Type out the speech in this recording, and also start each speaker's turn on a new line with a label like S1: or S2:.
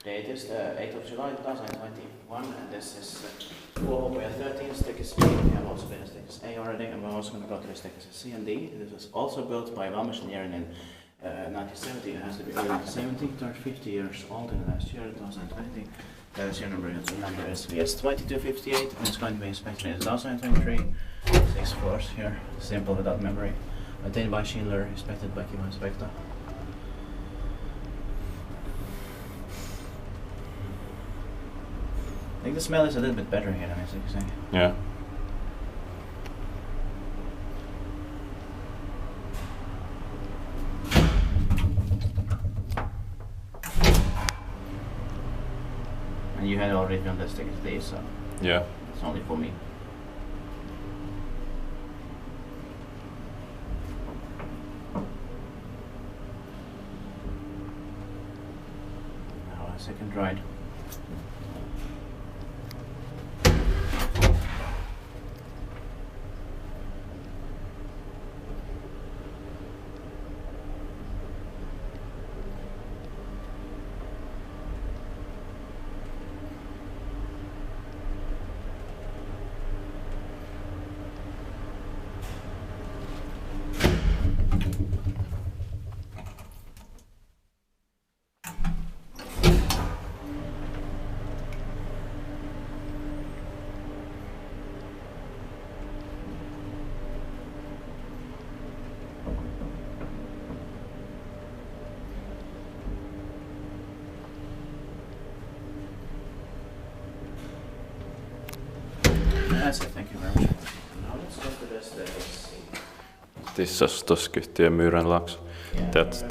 S1: Date is the 8th of July 2021, and this is Kuohukuja 13 stickers B. We have also been a stickers A already, and we're also going to go to the stickers C and D. This was also built by ValmetSchlieren in 1970. It has to be early 1970, turned 50 years old in the last year, 2020. The serial number is VS2258, and it's going to be inspected in 2023. 6 floors here, simple without memory. Maintained by Schindler, inspected by Kiva Inspector. I think the smell is a little bit better here than I think.
S2: Yeah.
S1: And you had already done the stickers today, so
S2: Yeah.
S1: it's only for me. Now a second ride. That's it, thank you very much. Now let's go to this C.
S2: This is Skyttiemyren lax.
S1: Yeah,
S2: That's